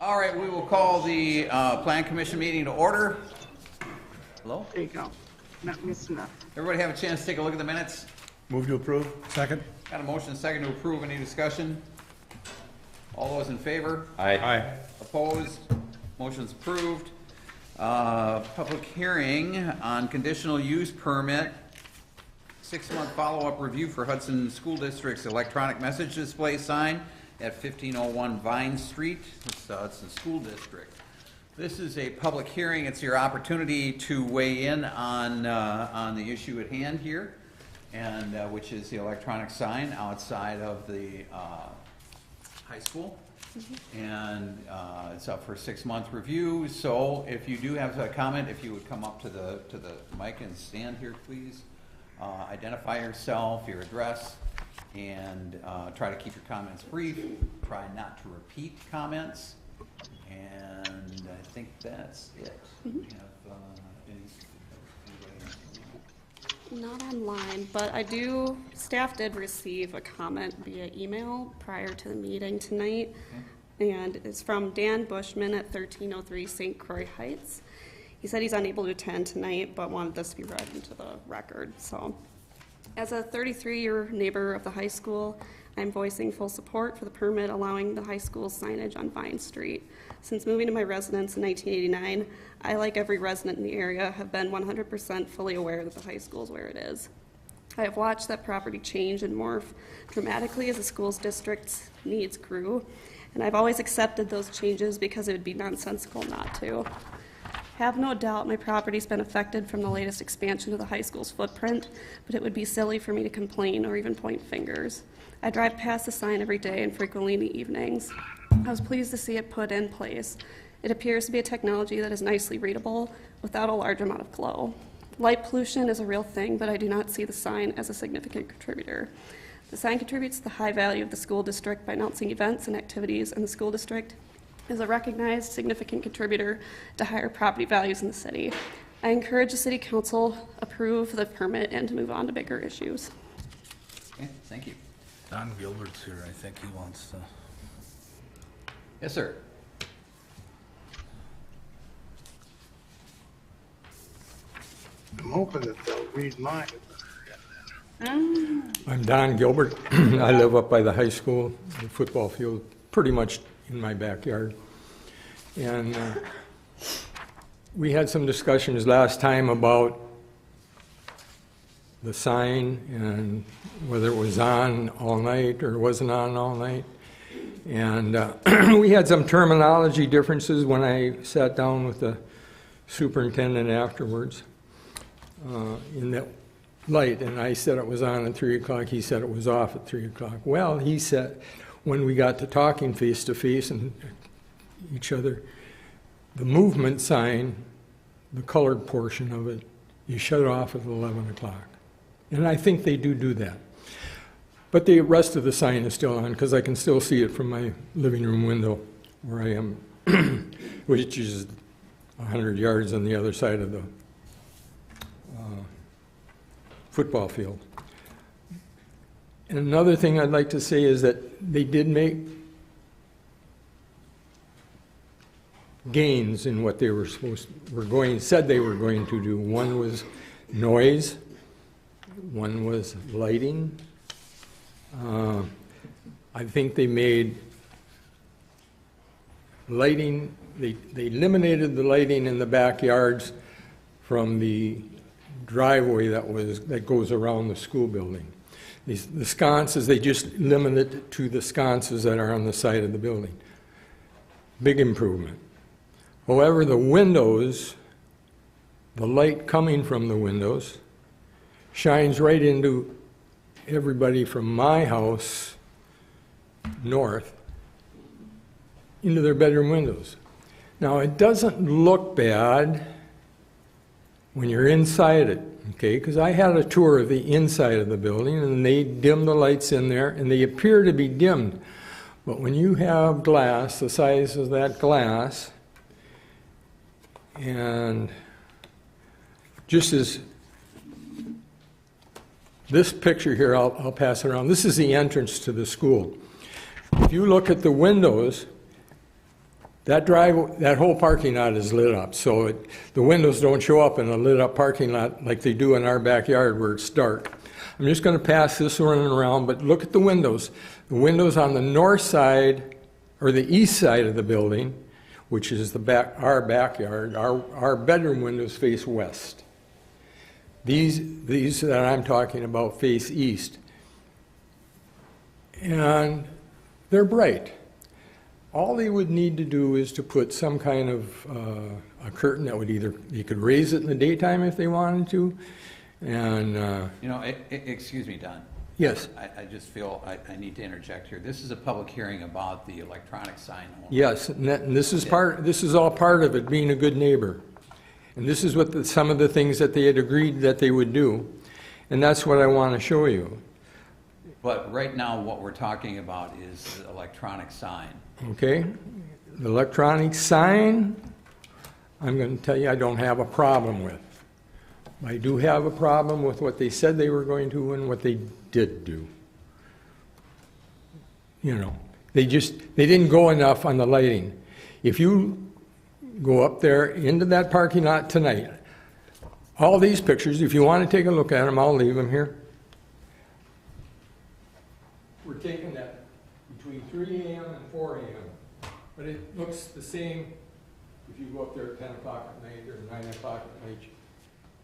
All right, we will call the Plan Commission meeting to order. Hello? There you go. Not missing enough. Everybody have a chance to take a look at the minutes? Move to approve. Second. Got a motion and a second to approve. Any discussion? All those in favor? Aye. Opposed? Motion's approved. Public hearing on conditional use permit, 6-month follow-up review for Hudson School District's electronic message display sign at 1501 Vine Street. It's the Hudson School District. This is a public hearing. It's your opportunity to weigh in on the issue at hand here, and which is the electronic sign outside of the high school. And it's up for a 6-month review. So if you do have a comment, if you would come up to the mic and stand here, please. Identify yourself, your address, and try to keep your comments brief. Try not to repeat comments. And I think that's it. We have Not online, but staff did receive a comment via email prior to the meeting tonight. And it's from Dan Bushman at 1303 St. Croix Heights. He said he's unable to attend tonight, but wanted this to be read into the record. So, as a 33-year neighbor of the high school, I'm voicing full support for the permit allowing the high school signage on Vine Street. Since moving to my residence in 1989, I, like every resident in the area, have been 100% fully aware that the high school is where it is. I have watched that property change and morph dramatically as the school's district's needs grew, and I've always accepted those changes because it would be nonsensical not to. Have no doubt my property's been affected from the latest expansion of the high school's footprint, but it would be silly for me to complain or even point fingers. I drive past the sign every day and frequently in the evenings. I was pleased to see it put in place. It appears to be a technology that is nicely readable without a large amount of glow. Light pollution is a real thing, but I do not see the sign as a significant contributor. The sign contributes to the high value of the school district by announcing events and activities, and the school district is a recognized significant contributor to higher property values in the city. I encourage the city council approve the permit and to move on to bigger issues. okay, thank you. Don Gilbert's here. I think he wants to. Yes, sir. I'm hoping that they'll read mine. I'm Don Gilbert. I live up by the high school, the football field, pretty much in my backyard. And we had some discussions last time about the sign and whether it was on all night or wasn't on all night. And we had some terminology differences when I sat down with the superintendent afterwards in that light, and I said it was on at 3 o'clock. He said it was off at 3 o'clock. Well, he said when we got to talking face to face and each other, the movement sign, the colored portion of it, you shut it off at 11 o'clock. And I think they do that. But the rest of the sign is still on because I can still see it from my living room window where I am, which is 100 yards on the other side of the football field. And another thing I'd like to say is that they did make gains in what they were said they were going to do. One was noise, one was lighting. I think they made lighting, they eliminated the lighting in the backyards from the driveway that goes around the school building. The sconces, they just limit it to the sconces that are on the side of the building. Big improvement. However, the windows, the light coming from the windows shines right into everybody from my house north into their bedroom windows. Now, it doesn't look bad when you're inside it, okay? Because I had a tour of the inside of the building, and they dimmed the lights in there, and they appear to be dimmed. But when you have glass the size of that glass, and just as this picture here, I'll pass it around. This is the entrance to the school. If you look at the windows, that whole parking lot is lit up, so the windows don't show up in a lit up parking lot like they do in our backyard where it's dark. I'm just going to pass this one around, but look at the windows. The windows on the north side, or the east side of the building, which is our backyard, our bedroom windows face west. These that I'm talking about face east. And they're bright. All they would need to do is to put some kind of a curtain that would you could raise it in the daytime if they wanted to, and... Excuse me, Don. Yes. I just feel I need to interject here. This is a public hearing about the electronic sign only. Yes, and this is all part of it, being a good neighbor. And this is what some of the things that they had agreed that they would do, and that's what I want to show you. But right now, what we're talking about is the electronic sign. Okay? The electronic sign, I'm going to tell you I don't have a problem with. I do have a problem with what they said they were going to and what they did do. You know, they didn't go enough on the lighting. If you go up there into that parking lot tonight, all these pictures, if you want to take a look at them, I'll leave them here. We're taking that between 3 a.m. and 4 a.m., but it looks the same if you go up there at 10 o'clock at night or 9 o'clock at night.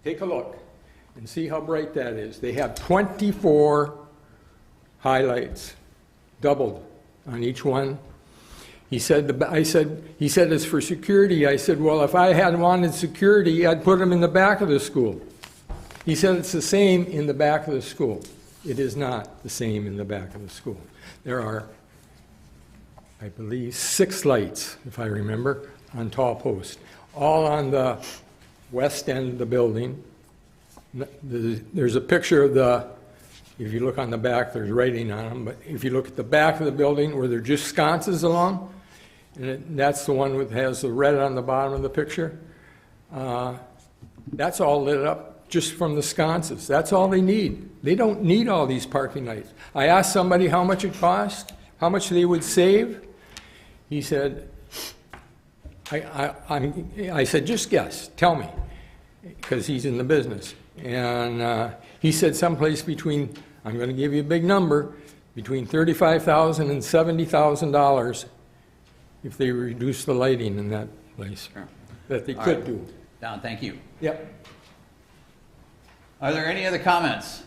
Take a look and see how bright that is. They have 24 highlights, doubled on each one. He said it's for security. I said, well, if I had wanted security, I'd put them in the back of the school. He said it's the same in the back of the school. It is not the same in the back of the school. There are, I believe, 6 lights, if I remember, on tall posts, all on the west end of the building. There's a picture of if you look on the back, there's writing on them, but if you look at the back of the building where they're just sconces along, and that's the one that has the red on the bottom of the picture, that's all lit up just from the sconces. That's all they need. They don't need all these parking lights. I asked somebody how much it cost, how much they would save. He said, I said, just guess, tell me, because he's in the business. And he said someplace between, I'm going to give you a big number, between $35,000 and $70,000 if they reduce the lighting in that place, Sure. that they All could right. do. Don, thank you. Yep. Are there any other comments?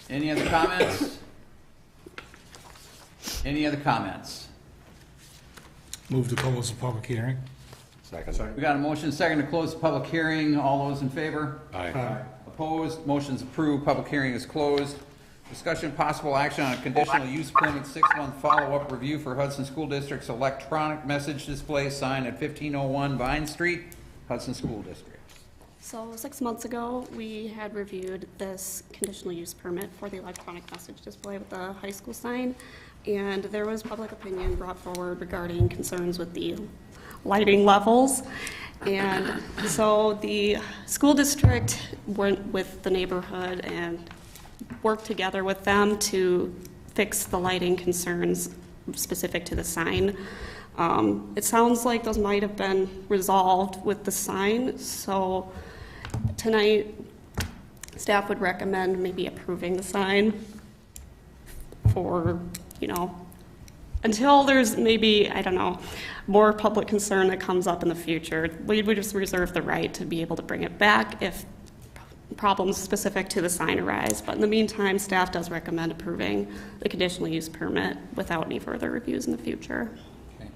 Any other comments? Any other comments? Move to close the public hearing. Second. We got a motion second to close the public hearing. All those in favor? Aye. Opposed? Motion's approved. Public hearing is closed. Discussion possible action on a conditional use permit 6-month follow-up review for Hudson School District's electronic message display sign at 1501 Vine Street, Hudson School District. So 6 months ago, we had reviewed this conditional use permit for the electronic message display with the high school sign, and there was public opinion brought forward regarding concerns with the lighting levels. And so the school district went with the neighborhood and worked together with them to fix the lighting concerns specific to the sign. It sounds like those might have been resolved with the sign, so tonight staff would recommend maybe approving the sign for, until there's maybe, I don't know, more public concern that comes up in the future. We would just reserve the right to be able to bring it back if problems specific to the sign arise. But in the meantime, staff does recommend approving the conditional use permit without any further reviews in the future. Okay.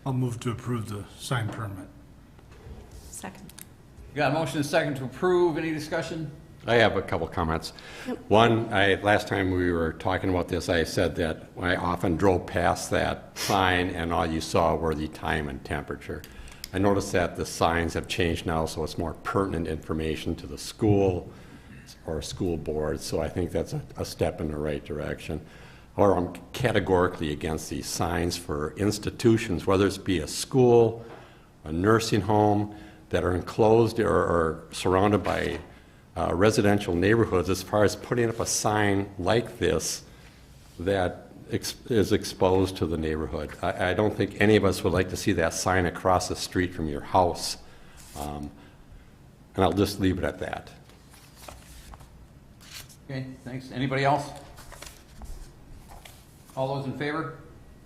I'll move to approve the sign permit. Second. We got a motion and a second to approve. Any discussion? I have a couple comments. Yep. One, last time we were talking about this, I said that I often drove past that sign and all you saw were the time and temperature. I noticed that the signs have changed now, so it's more pertinent information to the school or school board, so I think that's a step in the right direction. Or I'm categorically against these signs for institutions, whether it be a school, a nursing home, that are enclosed or surrounded by residential neighborhoods, as far as putting up a sign like this that is exposed to the neighborhood. I don't think any of us would like to see that sign across the street from your house. And I'll just leave it at that. Okay, thanks. Anybody else? All those in favor?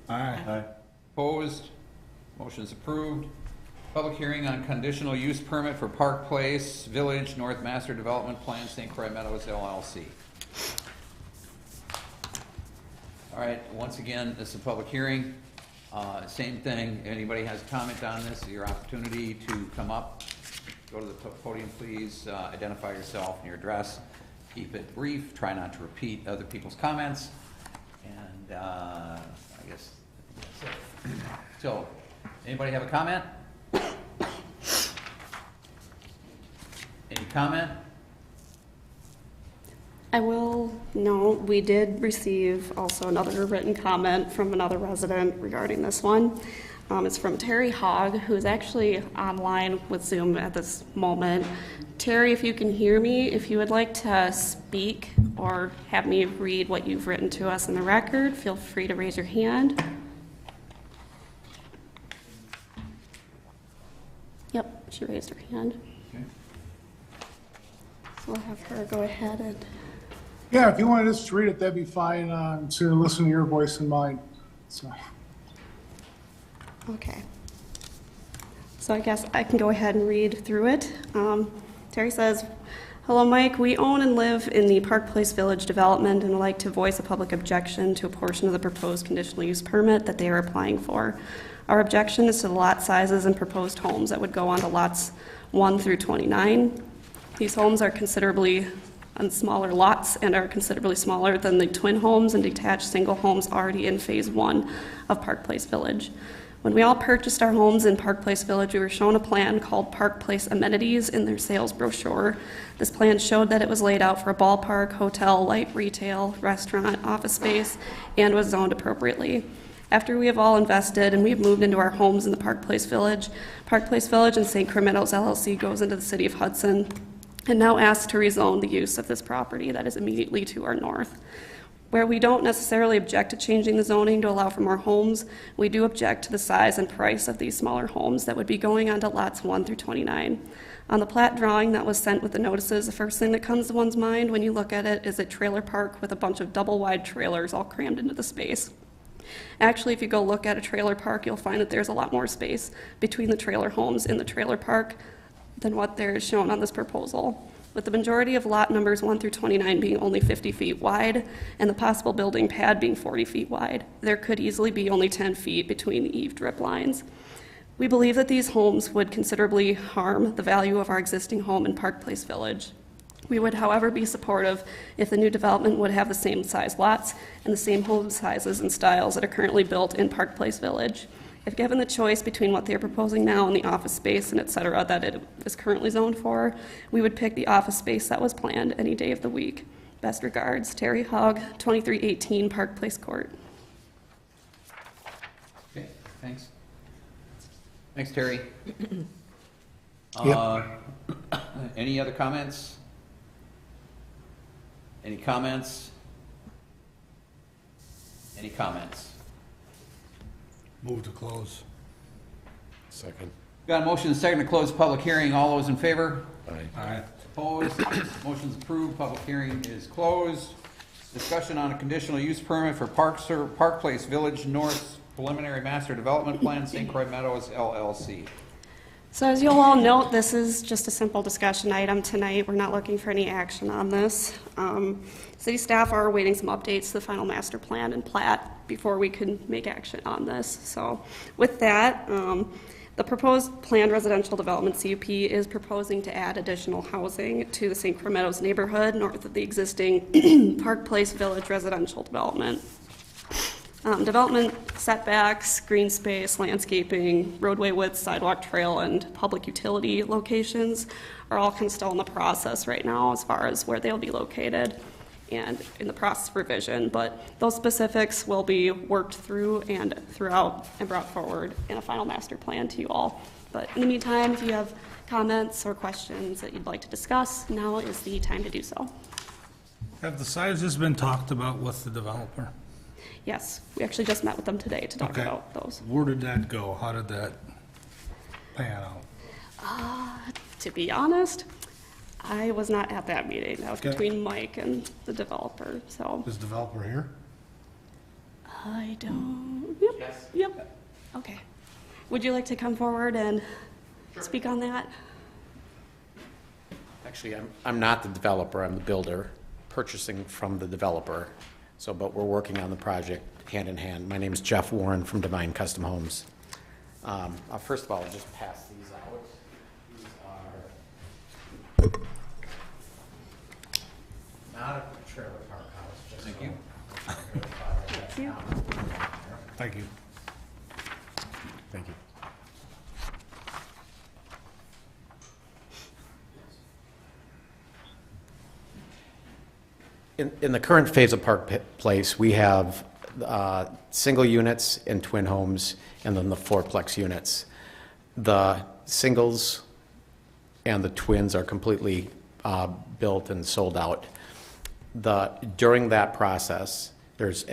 Aye. Opposed? Motion's approved. Public hearing on conditional use permit for Park Place Village North Master Development Plan, St. Croix Meadows LLC. All right, once again, this is a public hearing. Same thing, anybody has a comment on this, your opportunity to come up. Go to the podium, please, identify yourself and your address. Keep it brief, try not to repeat other people's comments. And I guess that's it. So, anybody have a comment? Any comment? I will note, we did receive also another written comment from another resident regarding this one. It's from Terry Hogg, who is actually online with Zoom at this moment. Terry, if you can hear me, if you would like to speak or have me read what you've written to us in the record, feel free to raise your hand. Yep, she raised her hand. Okay. So we'll have her go ahead and... Yeah, if you wanted us to read it, that'd be fine, to listen to your voice and mine. So. Okay. So I guess I can go ahead and read through it. Terry says, "Hello, Mike. We own and live in the Park Place Village development and would like to voice a public objection to a portion of the proposed conditional use permit that they are applying for. Our objection is to the lot sizes and proposed homes that would go onto lots 1 through 29. These homes are considerably on smaller lots and are considerably smaller than the twin homes and detached single homes already in Phase 1 of Park Place Village. When we all purchased our homes in Park Place Village, we were shown a plan called Park Place Amenities in their sales brochure. This plan showed that it was laid out for a ballpark, hotel, light retail, restaurant, office space, and was zoned appropriately. After we have all invested and we have moved into our homes in the Park Place Village and St. Croix Meadows LLC goes into the city of Hudson and now asks to rezone the use of this property that is immediately to our north. Where we don't necessarily object to changing the zoning to allow for more homes, we do object to the size and price of these smaller homes that would be going onto lots 1 through 29. On the plat drawing that was sent with the notices, the first thing that comes to one's mind when you look at it is a trailer park with a bunch of double-wide trailers all crammed into the space. Actually, if you go look at a trailer park, you'll find that there's a lot more space between the trailer homes in the trailer park than what there is shown on this proposal. With the majority of lot numbers 1 through 29 being only 50 feet wide and the possible building pad being 40 feet wide, there could easily be only 10 feet between the eave drip lines. We believe that these homes would considerably harm the value of our existing home in Park Place Village. We would, however, be supportive if the new development would have the same size lots and the same home sizes and styles that are currently built in Park Place Village. If given the choice between what they are proposing now and the office space and et cetera that it is currently zoned for, we would pick the office space that was planned any day of the week. Best regards, Terry Hogg, 2318 Park Place Court. Okay, thanks. Thanks, Terry. Any other comments? Any comments? Any comments? Move to close. Second. Got a motion and a second to close the public hearing. All those in favor? Aye. Opposed? Motion's approved. Public hearing is closed. Discussion on a conditional use permit for Park Place Village North Preliminary Master Development Plan, St. Croix Meadows LLC. So as you'll all note, this is just a simple discussion item tonight. We're not looking for any action on this. City staff are awaiting some updates to the final master plan and plat before we can make action on this. So with that, the proposed planned residential development CUP is proposing to add additional housing to the St. Croix Meadows neighborhood north of the existing Park Place Village residential development. Development setbacks, green space, landscaping, roadway width, sidewalk trail, and public utility locations are all kind of still in the process right now as far as where they'll be located and in the process of revision, but those specifics will be worked through and throughout and brought forward in a final master plan to you all. But in the meantime, if you have comments or questions that you'd like to discuss, now is the time to do so. Have the sizes been talked about with the developer? Yes, we actually just met with them today to talk Okay. about those. Where did that go? How did that pan out? To be honest, I was not at that meeting. That was Okay. between Mike and the developer, so Is developer here? I don't, yep, yep. Okay. Would you like to come forward and speak on that? Actually, I'm not the developer, I'm the builder, purchasing from the developer. So, but we're working on the project hand in hand. My name is Jeff Warren from Divine Custom Homes. First of all, I'll just pass these out. These are not a trailer park house, just Thank you. Thank you. Thank you. Thank you. In the current phase of Park Place, we have single units and twin homes, and then the fourplex units. The singles and the twins are completely built and sold out. During that process, there's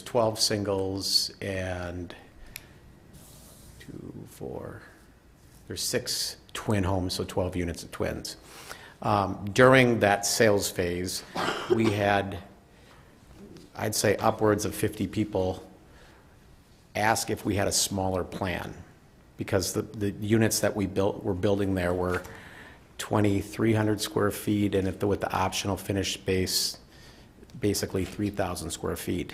12 singles and there's 6 twin homes, so 12 units of twins. During that sales phase, we had, I'd say, upwards of 50 people ask if we had a smaller plan, because the units that we're building there were 2,300 square feet, and with the optional finished space, basically 3,000 square feet.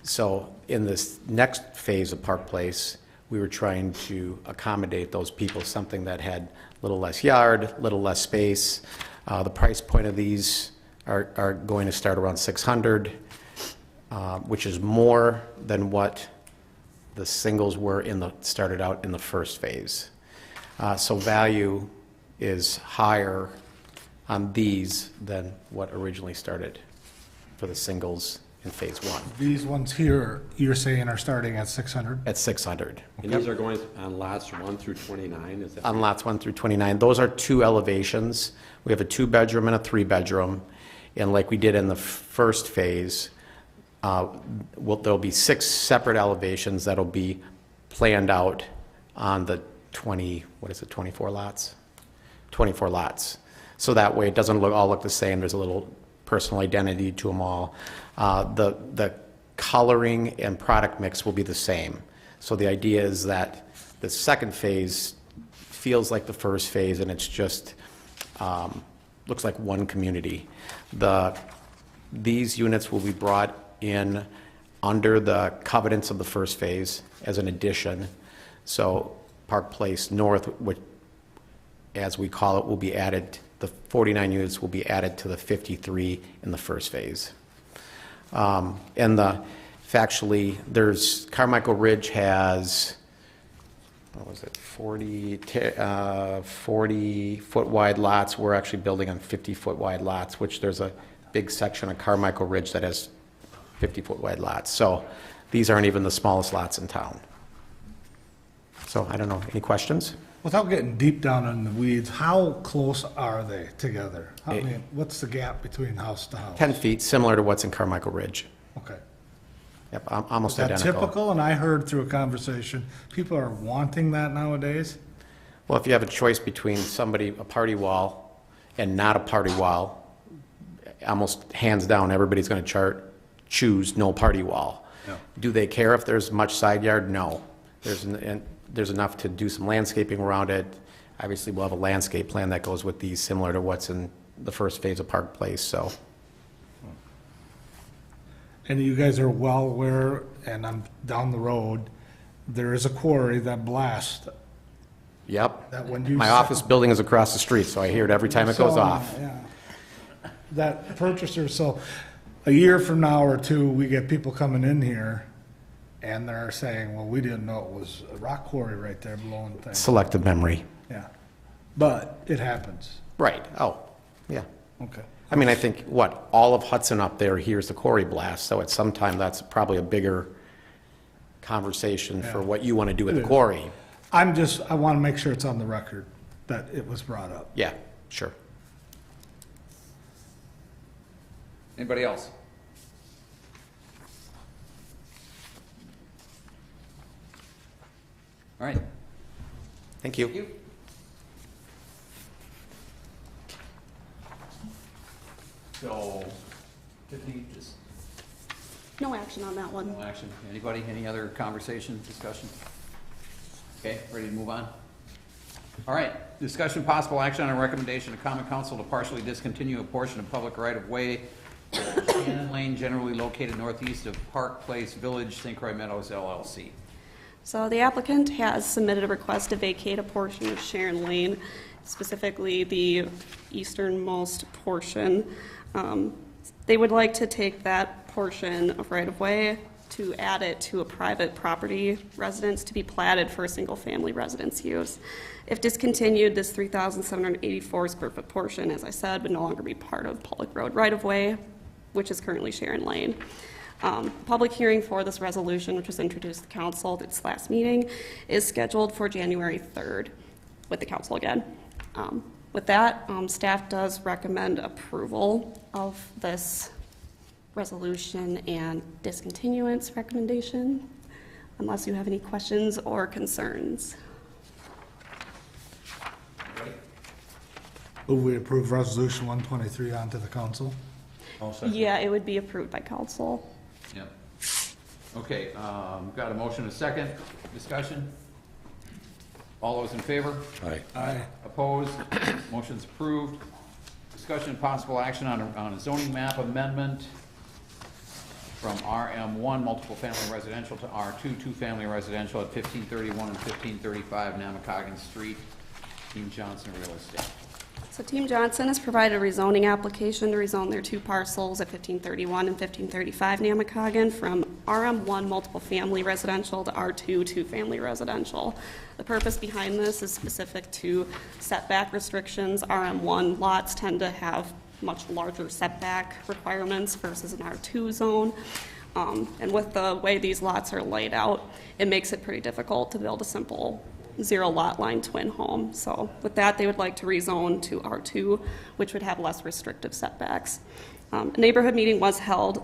So in this next phase of Park Place, we were trying to accommodate those people, something that had a little less yard, a little less space. The price point of these are going to start around 600, which is more than what the singles were started out in the first phase. So value is higher on these than what originally started for the singles in phase 1. These ones here, you're saying are starting at 600? At 600. And these are going on lots 1 through 29, is that? On lots 1 through 29. Those are 2 elevations. We have a 2-bedroom and a 3-bedroom. And like we did in the first phase, there'll be 6 separate elevations that'll be planned out on the 24 lots? 24 lots. So that way it doesn't all look the same. There's a little personal identity to them all. The coloring and product mix will be the same. So the idea is that the second phase feels like the first phase, and it's just looks like one community. These units will be brought in under the covenants of the first phase as an addition. So Park Place North, which, as we call it, will be added. The 49 units will be added to the 53 in the first phase. Factually, Carmichael Ridge has, what was it, 40-foot wide lots. We're actually building on 50-foot wide lots, which there's a big section of Carmichael Ridge that has 50-foot wide lots. So these aren't even the smallest lots in town. So I don't know, any questions? Without getting deep down in the weeds, how close are they together? I mean, what's the gap between house to house? 10 feet, similar to what's in Carmichael Ridge. Okay. Yep, almost Is that identical. typical? And I heard through a conversation, people are wanting that nowadays? Well, if you have a choice between a party wall and not a party wall, almost hands down, everybody's going to choose no party wall. Yeah. Do they care if there's much side yard? No. There's enough to do some landscaping around it. Obviously, we'll have a landscape plan that goes with these, similar to what's in the first phase of Park Place, so. And you guys are well aware, and I'm down the road, there is a quarry that blasts. Yep. That when you My set- office building is across the street, so I hear it every time it goes So, off. yeah. That purchaser, so a year from now or two, we get people coming in here and they're saying, well, we didn't know it was a rock quarry right there blowing things. Selective memory. Yeah. But it happens. Right, oh, yeah. Okay. I mean, I think, all of Hudson up there hears the quarry blast, so at some time, that's probably a bigger conversation for Yeah. what you want to do with It the is. quarry. I want to make sure it's on the record that it was brought up. Yeah, sure. Anybody else? All right. Thank you. Thank you. So, Tiffany, just No action on that one. no action. Anybody, any other conversation, discussion? Okay, ready to move on? All right, discussion possible action on a recommendation of common council to partially discontinue a portion of public right-of-way Shannon Lane, generally located northeast of Park Place Village, St. Croix Meadows LLC. So the applicant has submitted a request to vacate a portion of Sharon Lane, specifically the easternmost portion. They would like to take that portion of right-of-way to add it to a private property residence to be platted for a single-family residence use. If discontinued, this 3,784 square foot portion, as I said, would no longer be part of public road right-of-way, which is currently Sharon Lane. Public hearing for this resolution, which was introduced to the council at its last meeting, is scheduled for January 3rd with the council again. With that, staff does recommend approval of this resolution and discontinuance recommendation, unless you have any questions or concerns. Move we approve resolution 123 onto the council. Yeah, it would be approved by council. Yep. Okay, got a motion, a second, discussion? All those in favor? Aye. Aye. Opposed? Motion's approved. Discussion and possible action on a zoning map amendment from RM1 multiple family residential to R2 two-family residential at 1531 and 1535 Namacoggin Street, Team Johnson Real Estate. So Team Johnson has provided a rezoning application to rezone their two parcels at 1531 and 1535 Namacoggin from RM1 multiple family residential to R2 two-family residential. The purpose behind this is specific to setback restrictions. RM1 lots tend to have much larger setback requirements versus an R2 zone. And with the way these lots are laid out, it makes it pretty difficult to build a simple zero lot line twin home. So with that, they would like to rezone to R2, which would have less restrictive setbacks. A neighborhood meeting was held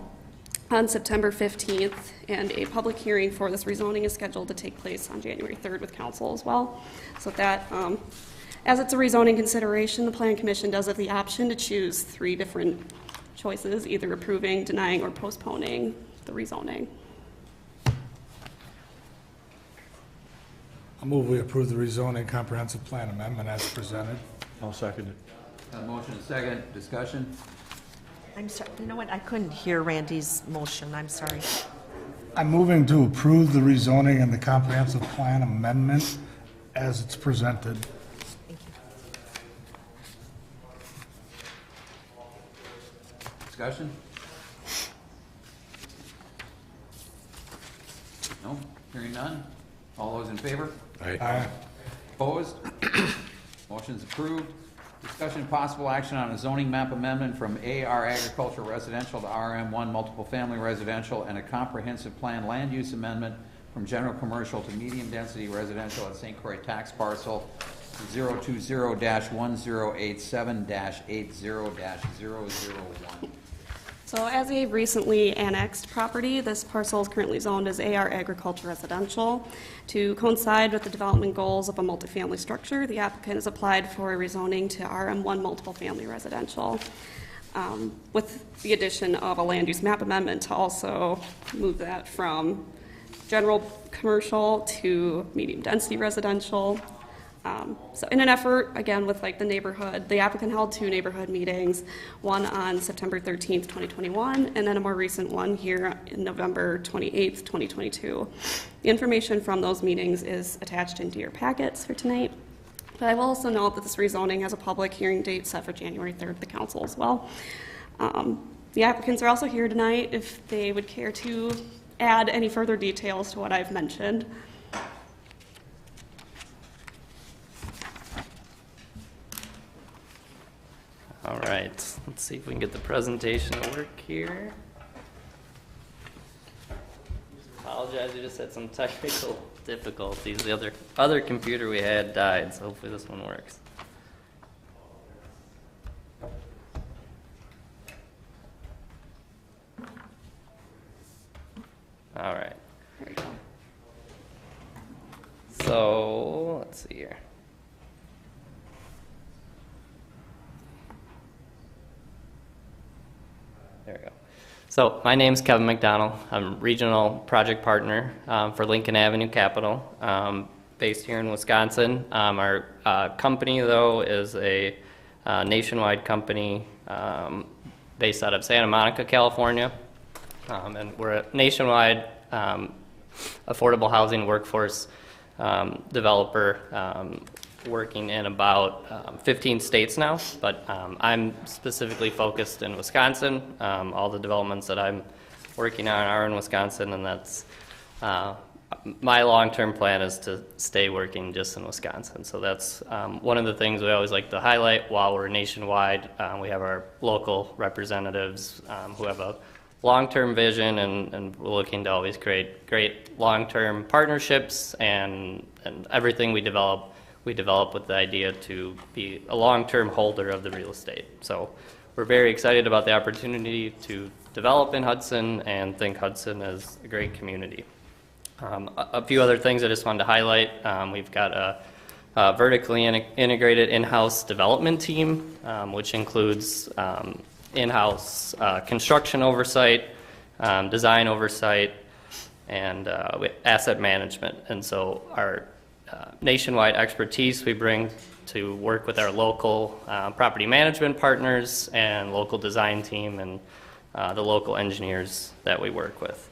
on September 15th, and a public hearing for this rezoning is scheduled to take place on January 3rd with council as well. So that, as it's a rezoning consideration, the Planning Commission does have the option to choose 3 different choices, either approving, denying, or postponing the rezoning. I move we approve the rezoning comprehensive plan amendment as presented. I'll second it. Got a motion, a second, discussion? I'm sorry, you know what, I couldn't hear Randy's motion, I'm sorry. I'm moving to approve the rezoning and the comprehensive plan amendment as it's presented. Thank you. Discussion? No? Hearing none? All those in favor? Aye. Opposed? Motion's approved. Discussion and possible action on a zoning map amendment from AR agricultural residential to RM1 multiple family residential and a comprehensive plan land use amendment from general commercial to medium density residential at St. Croix tax parcel 020-1087-80-001. So as a recently annexed property, this parcel is currently zoned as AR agriculture residential. To coincide with the development goals of a multifamily structure, the applicant has applied for a rezoning to RM1 multiple family residential, with the addition of a land use map amendment to also move that from general commercial to medium density residential. So in an effort, again, with like the neighborhood, the applicant held 2 neighborhood meetings, one on September 13th, 2021, and then a more recent one here in November 28th, 2022. The information from those meetings is attached into your packets for tonight. But I will also note that this rezoning has a public hearing date set for January 3rd at the council as well. The applicants are also here tonight if they would care to add any further details to what I've mentioned. All right, let's see if we can get the presentation to work here. Apologize, we just had some technical difficulties. The other computer we had died, so hopefully this one works. All right. So There we go. So my name's Kevin McDonald. I'm regional project partner for Lincoln Avenue Capital, based here in Wisconsin. Our company, though, is a nationwide company based out of Santa Monica, California. And we're a nationwide affordable housing workforce developer working in about 15 states now, but I'm specifically focused in Wisconsin. All the developments that I'm working on are in Wisconsin, and that's my long-term plan is to stay working just in Wisconsin. So that's one of the things we always like to highlight. While we're nationwide, we have our local representatives who have a long-term vision, and we're looking to always create great long-term partnerships, and everything we develop with the idea to be a long-term holder of the real estate. So we're very excited about the opportunity to develop in Hudson and think Hudson is a great community. A few other things I just wanted to highlight. We've got a vertically integrated in-house development team, which includes in-house construction oversight, design oversight, and asset management. And so our nationwide expertise we bring to work with our local property management partners and local design team and the local engineers that we work with.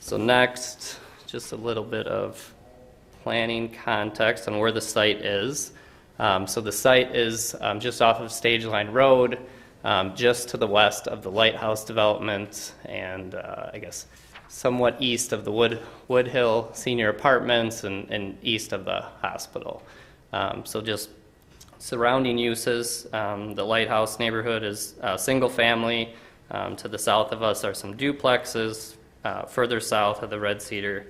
So next, just a little bit of planning context on where the site is. So the site is just off of Stage Line Road, just to the west of the Lighthouse development, and I guess somewhat east of the Wood Hill Senior Apartments and east of the hospital. So just surrounding uses, the Lighthouse neighborhood is single family. To the south of us are some duplexes. Further south of the Red Cedar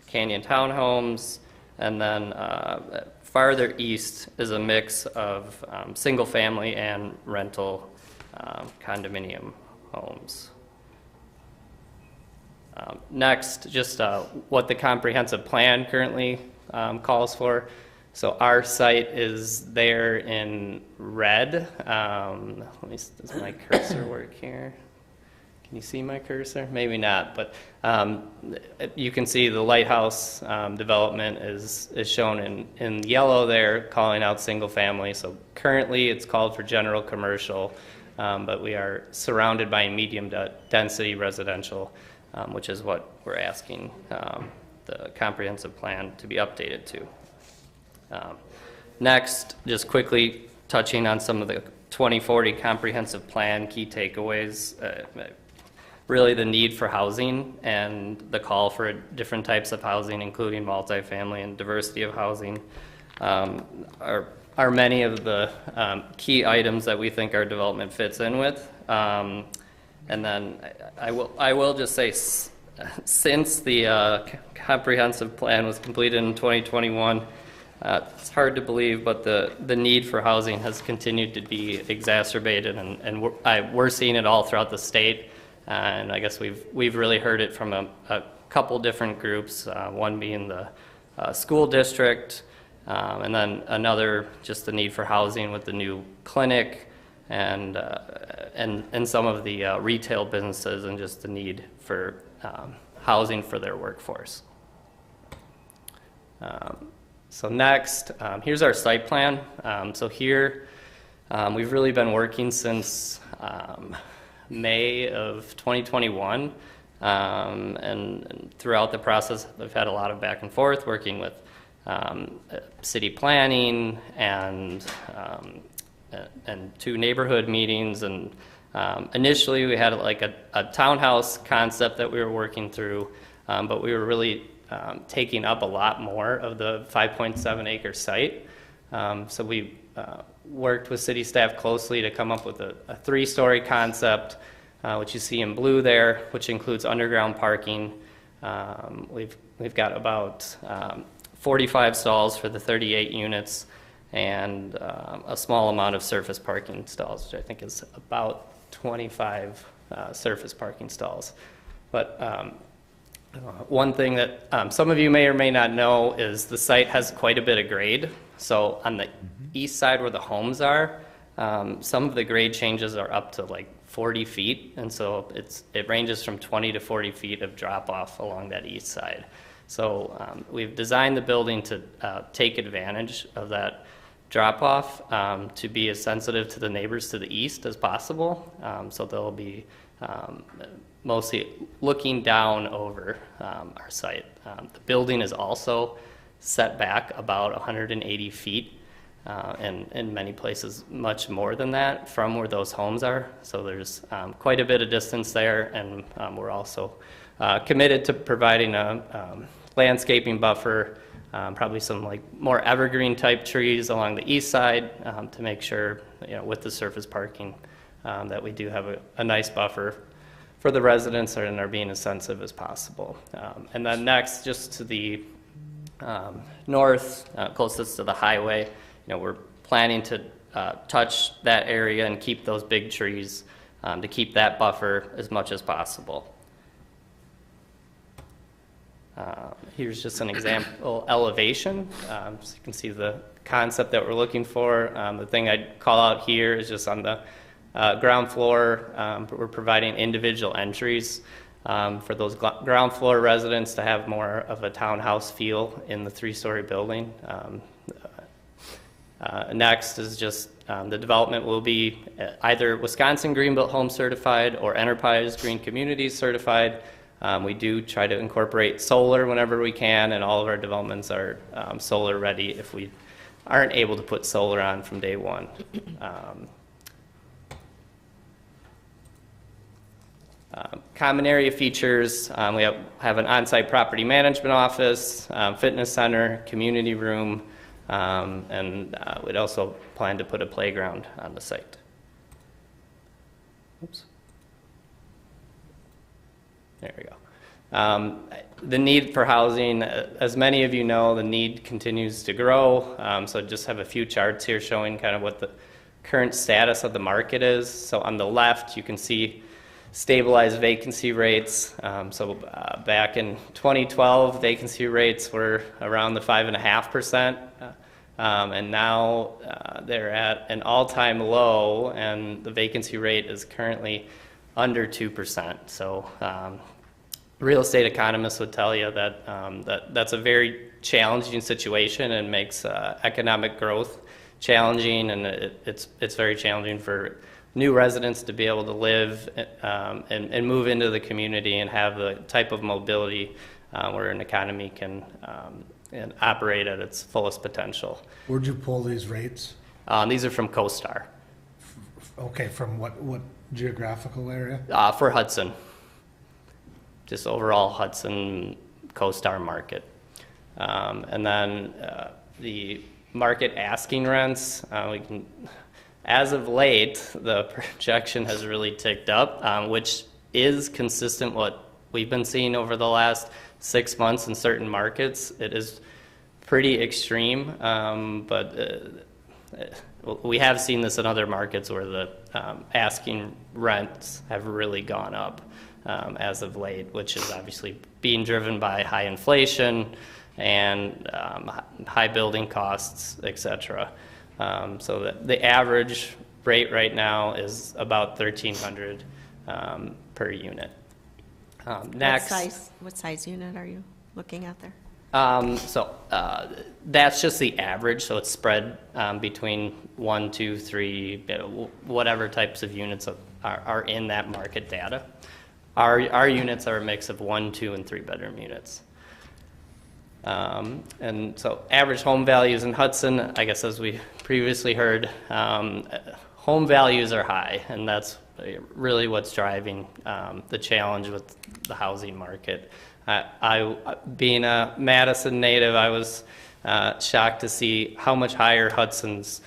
Canyon townhomes, and then farther east is a mix of single family and rental condominium homes. Next, just what the comprehensive plan currently calls for. So our site is there in red. Does my cursor work here? Can you see my cursor? Maybe not, but you can see the Lighthouse development is shown in yellow there, calling out single family. So currently it's called for general commercial, but we are surrounded by medium density residential, which is what we're asking the comprehensive plan to be updated to. Next, just quickly touching on some of the 2040 comprehensive plan key takeaways. Really the need for housing and the call for different types of housing, including multifamily and diversity of housing, are many of the key items that we think our development fits in with. And then I will just say, since the comprehensive plan was completed in 2021, it's hard to believe, but the need for housing has continued to be exacerbated, and we're seeing it all throughout the state. And I guess we've really heard it from a couple different groups, one being the school district, and then another just the need for housing with the new clinic, and some of the retail businesses, and just the need for housing for their workforce. So next, here's our site plan. So here, we've really been working since May of 2021, and throughout the process, I've had a lot of back and forth working with city planning and 2 neighborhood meetings. And initially, we had like a townhouse concept that we were working through, but we were really taking up a lot more of the 5.7 acre site. So we worked with city staff closely to come up with a 3-story concept, which you see in blue there, which includes underground parking. We've got about 45 stalls for the 38 units, and a small amount of surface parking stalls, which I think is about 25 surface parking stalls. But one thing that some of you may or may not know is the site has quite a bit of grade. So on the east side where the homes are, Some of the grade changes are up to like 40 feet, and so it ranges from 20 to 40 feet of drop off along that east side. So we've designed the building to take advantage of that drop off, to be as sensitive to the neighbors to the east as possible. So they'll be mostly looking down over our site. The building is also set back about 180 feet, and in many places much more than that from where those homes are. So there's quite a bit of distance there, and we're also committed to providing a landscaping buffer, probably some like more evergreen type trees along the east side, to make sure, with the surface parking, that we do have a nice buffer for the residents and are being as sensitive as possible. And then next, just to the north, closest to the highway, we're planning to touch that area and keep those big trees, to keep that buffer as much as possible. Here's just an example elevation, so you can see the concept that we're looking for. The thing I'd call out here is just on the ground floor, we're providing individual entries for those ground floor residents to have more of a townhouse feel in the 3-story building. Next is just the development will be either Wisconsin Greenbelt Home Certified or Enterprise Green Communities Certified. We do try to incorporate solar whenever we can, and all of our developments are solar ready if we aren't able to put solar on from day one. Common area features, we have an on-site property management office, fitness center, community room, and we'd also plan to put a playground on the site. Oops. There we go. The need for housing, as many of you know, the need continues to grow. So just have a few charts here showing kind of what the current status of the market is. So on the left, you can see stabilized vacancy rates. Back in 2012, vacancy rates were around the 5.5%. And now they're at an all-time low, and the vacancy rate is currently under 2%. So real estate economists would tell you that that's a very challenging situation and makes economic growth challenging, and it's very challenging for new residents to be able to live and move into the community and have the type of mobility where an economy can and operate at its fullest potential. Where'd you pull these rates? These are from CoStar. Okay, from what geographical area? For Hudson. Just overall Hudson CoStar market. And then the market asking rents, as of late, the projection has really ticked up, which is consistent what we've been seeing over the last 6 months in certain markets. It is pretty extreme, but we have seen this in other markets where the asking rents have really gone up as of late, which is obviously being driven by high inflation and high building costs, etc. So the average rate right now is about $1,300 per unit. Next, What size unit are you looking at there? That's just the average, so it's spread between 1, 2, 3, whatever types of units are in that market data. Our units are a mix of 1, 2, and 3 bedroom units. And so average home values in Hudson, I guess as we previously heard, home values are high, and that's really what's driving the challenge with the housing market. Being a Madison native, I was shocked to see how much higher Hudson's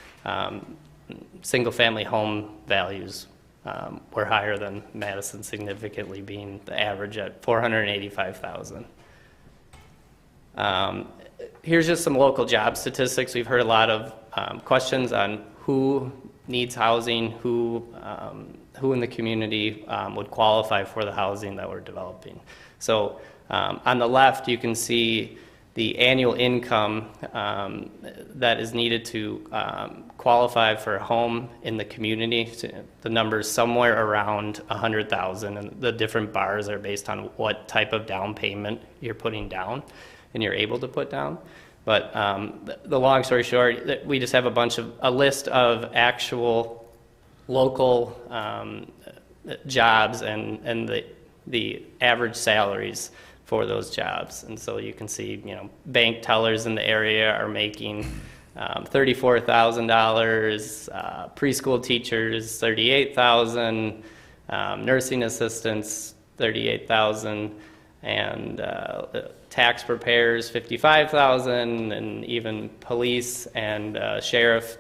single-family home values were higher than Madison, significantly being the average at $485,000. Here's just some local job statistics. We've heard a lot of questions on who needs housing, who in the community would qualify for the housing that we're developing. So on the left, you can see the annual income that is needed to qualify for a home in the community. The number is somewhere around 100,000, and the different bars are based on what type of down payment you're putting down and you're able to put down. But the long story short, we just have a list of actual local jobs and the average salaries for those jobs. And so you can see, bank tellers in the area are making $34,000, preschool teachers $38,000, nursing assistants $38,000, and tax preparers $55,000, and even police and sheriff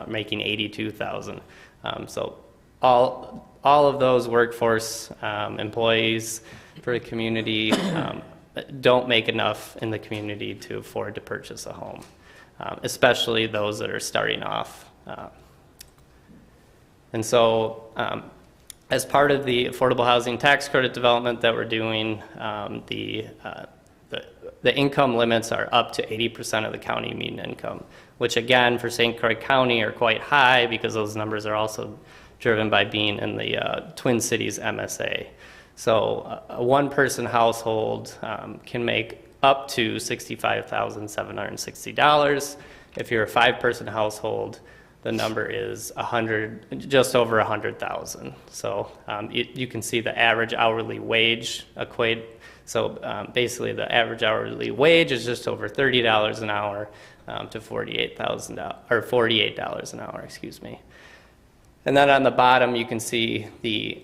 making $82,000. So all of those workforce employees for the community don't make enough in the community to afford to purchase a home, especially those that are starting off. And so as part of the affordable housing tax credit development that we're doing, the income limits are up to 80% of the county median income, which again for St. Croix County are quite high because those numbers are also driven by being in the Twin Cities MSA. So a one-person household can make up to $65,760. If you're a five-person household, the number is just over 100,000. So you can see the average hourly wage equate. So basically, the average hourly wage is just over $30 an hour to $48 an hour, excuse me. And then on the bottom, you can see the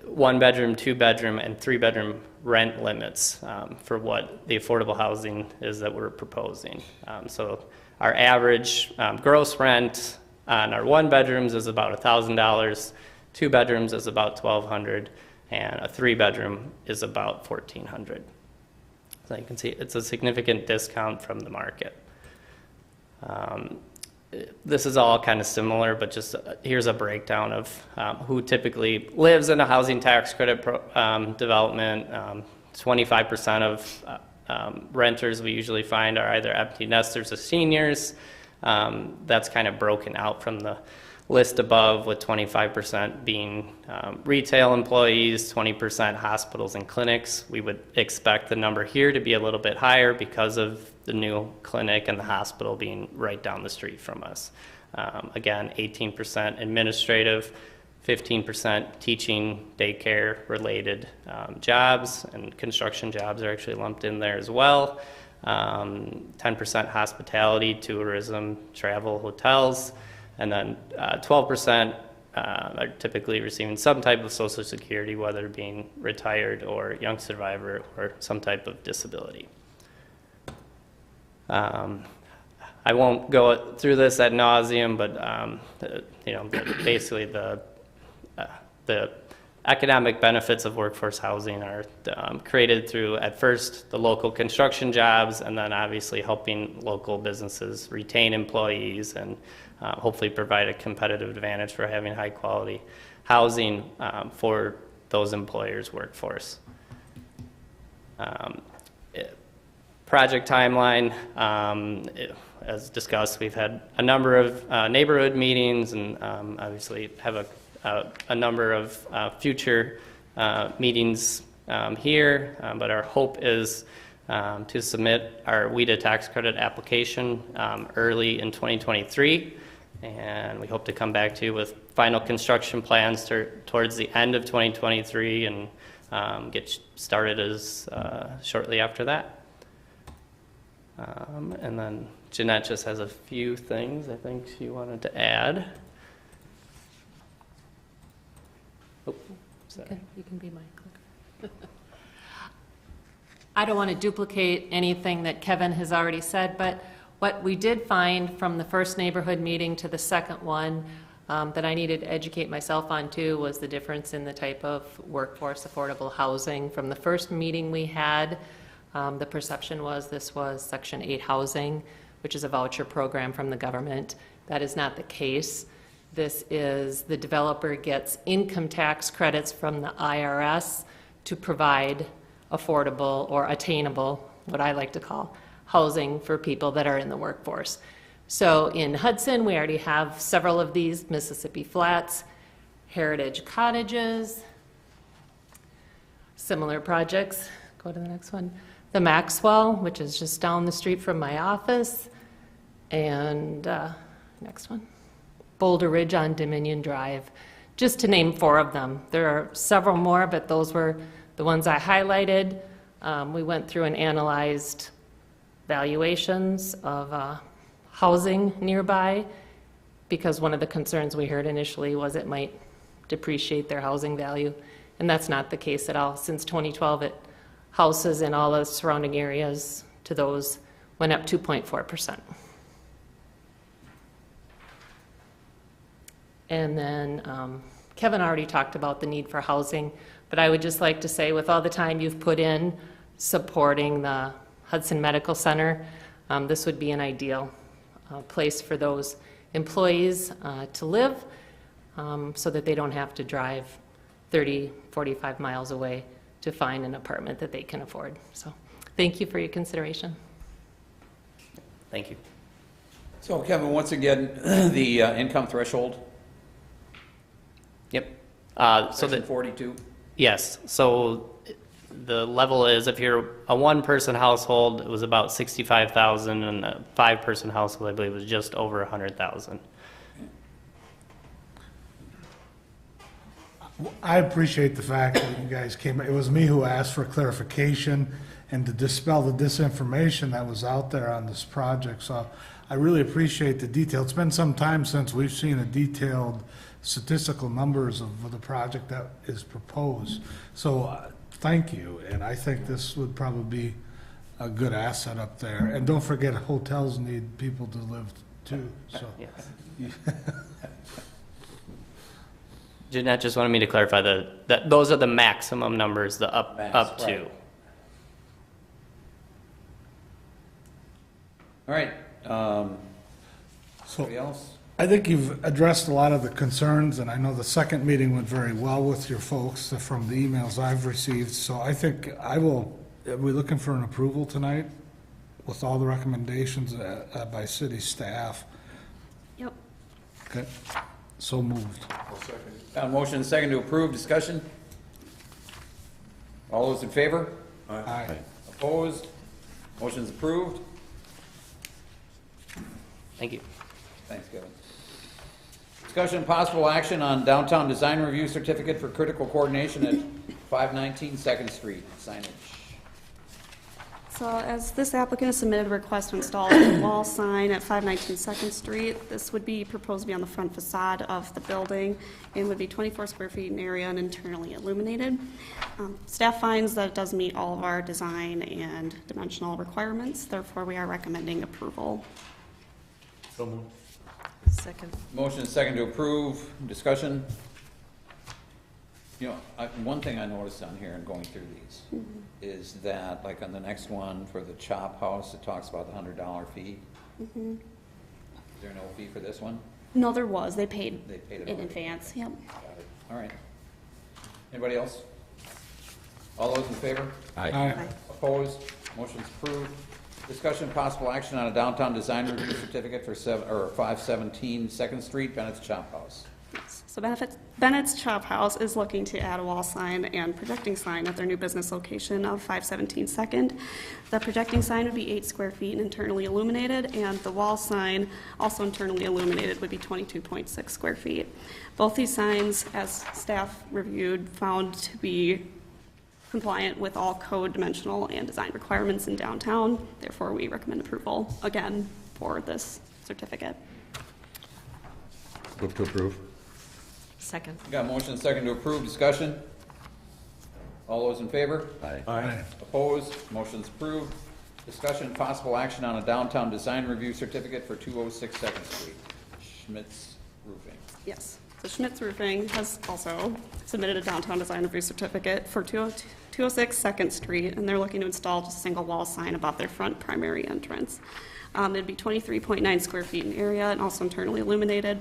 one-bedroom, two-bedroom, and three-bedroom rent limits for what the affordable housing is that we're proposing. So our average gross rent on our one-bedrooms is about $1,000, two bedrooms is about $1,200, and a three-bedroom is about $1,400. So you can see it's a significant discount from the market. This is all kind of similar, but just here's a breakdown of who typically lives in a housing tax credit development. 25% of renters we usually find are either empty nesters or seniors. That's kind of broken out from the list above, with 25% being retail employees, 20% hospitals and clinics. We would expect the number here to be a little bit higher because of the new clinic and the hospital being right down the street from us. Again, 18% administrative, 15% teaching, daycare related jobs, and construction jobs are actually lumped in there as well. 10% hospitality, tourism, travel, hotels, and then 12% are typically receiving some type of Social Security, whether being retired or young survivor or some type of disability. I won't go through this ad nauseum, but basically the economic benefits of workforce housing are created through, at first, the local construction jobs, and then obviously helping local businesses retain employees and hopefully provide a competitive advantage for having high quality housing for those employers' workforce. Project timeline, as discussed, we've had a number of neighborhood meetings, and obviously have a number of future meetings here, but our hope is to submit our WIDA tax credit application early in 2023, and we hope to come back to you with final construction plans towards the end of 2023 and get started as shortly after that. And then Jeanette just has a few things I think she wanted to add. Oh, sorry. You can be my clicker. I don't want to duplicate anything that Kevin has already said, but what we did find from the first neighborhood meeting to the second one that I needed to educate myself on too was the difference in the type of workforce affordable housing. From the first meeting we had, the perception was this was Section 8 housing, which is a voucher program from the government. That is not the case. This is the developer gets income tax credits from the IRS to provide affordable or attainable what I like to call housing for people that are in the workforce. So in Hudson, we already have several of these, Mississippi Flats, Heritage Cottages, similar projects. Go to the next one. The Maxwell, which is just down the street from my office, and next one. Boulder Ridge on Dominion Drive, just to name 4 of them. There are several more, but those were the ones I highlighted. We went through and analyzed valuations of housing nearby, because one of the concerns we heard initially was it might depreciate their housing value, and that's not the case at all. Since 2012, houses in all the surrounding areas to those went up 2.4%. And then Kevin already talked about the need for housing, but I would just like to say, with all the time you've put in supporting the Hudson Medical Center, this would be an ideal place for those employees to live, so that they don't have to drive 30, 45 miles away to find an apartment that they can afford. So thank you for your consideration. Thank you. So Kevin, once again, the income threshold, Yep. So section that, 42. yes, so the level is, if you're a one-person household, it was about 65,000, and a 5-person household, I believe, was just over 100,000. I appreciate the fact that you guys came, it was me who asked for clarification and to dispel the disinformation that was out there on this project, so I really appreciate the detail. It's been some time since we've seen a detailed statistical numbers of the project that is proposed, so thank you, and I think this would probably be a good asset up there. And don't forget, hotels need people to live too, so. Yes. Jeanette just wanted me to clarify that those are the maximum numbers, the up Max, to. right. All right, somebody else? I think you've addressed a lot of the concerns, and I know the second meeting went very well with your folks from the emails I've received, so I think are we looking for an approval tonight with all the recommendations by city staff? Yep. Okay, so moved. Motion and second to approve, discussion? All those in favor? Aye. Opposed? Motion's approved. Thank you. Thanks, Kevin. Discussion and possible action on downtown design review certificate for critical coordination at 519 2nd Street, signage. So as this applicant has submitted a request to install a wall sign at 519 2nd Street, this would be proposed to be on the front facade of the building and would be 24 square feet in area and internally illuminated. Staff finds that it does meet all of our design and dimensional requirements, therefore we are recommending approval. Second. Motion and second to approve, discussion? You know, one thing I noticed on here and going through these is that, like on the next one for the Chop House, it talks about the $100 fee. Is there no fee for this one? No, there was. They paid it in already. advance. Yep. Got it. All right. Anybody else? All those in favor? Aye. Opposed? Motion's approved. Discussion possible action on a downtown design review certificate for 517 2nd Street, Bennett's Chop House. Yes. So Bennett's Chop House is looking to add a wall sign and projecting sign at their new business location of 517 2nd. The projecting sign would be 8 square feet and internally illuminated, and the wall sign, also internally illuminated, would be 22.6 square feet. Both these signs, as staff reviewed, found to be compliant with all code, dimensional, and design requirements in downtown. Therefore, we recommend approval, again, for this certificate. Move to approve. Second. Got a motion and second to approve, discussion? All those in favor? Aye. Opposed? Motion's approved. Discussion and possible action on a downtown design review certificate for 206 2nd Street, Schmitz Roofing. Yes. So Schmitz Roofing has also submitted a downtown design review certificate for 206 2nd Street, and they're looking to install just a single wall sign above their front primary entrance. It'd be 23.9 square feet in area and also internally illuminated.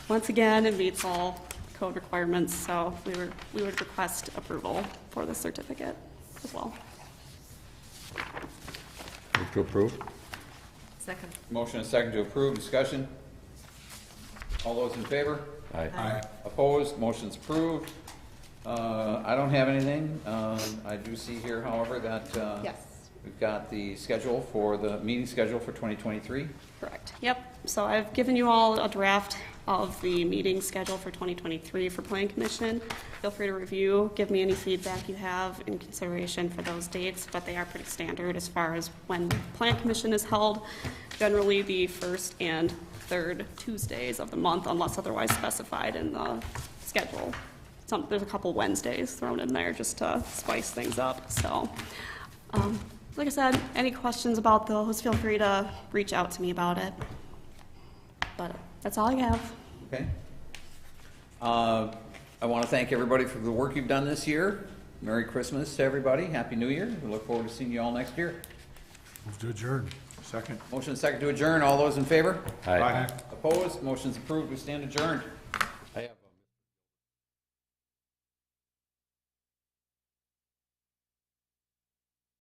Once again, it meets all code requirements, so we would request approval for the certificate as well. To approve? Second. Motion and second to approve, discussion. All those in favor? Aye. Opposed, motion's approved. I don't have anything. I do see here, however, that Yes. we've got the schedule for the meeting schedule for 2023. Correct. Yep. So I've given you all a draft of the meeting schedule for 2023 for Plan Commission. Feel free to review, give me any feedback you have in consideration for those dates, but they are pretty standard as far as when Plan Commission is held, generally the first and third Tuesdays of the month unless otherwise specified in the schedule. There's a couple Wednesdays thrown in there just to spice things up. So, like I said, any questions about those, feel free to reach out to me about it. But that's all I have. Okay. I want to thank everybody for the work you've done this year. Merry Christmas to everybody. Happy New Year. We look forward to seeing you all next year. Move to adjourn. Second. Motion and second to adjourn. All those in favor? Aye. Opposed? Motion's approved. We stand adjourned.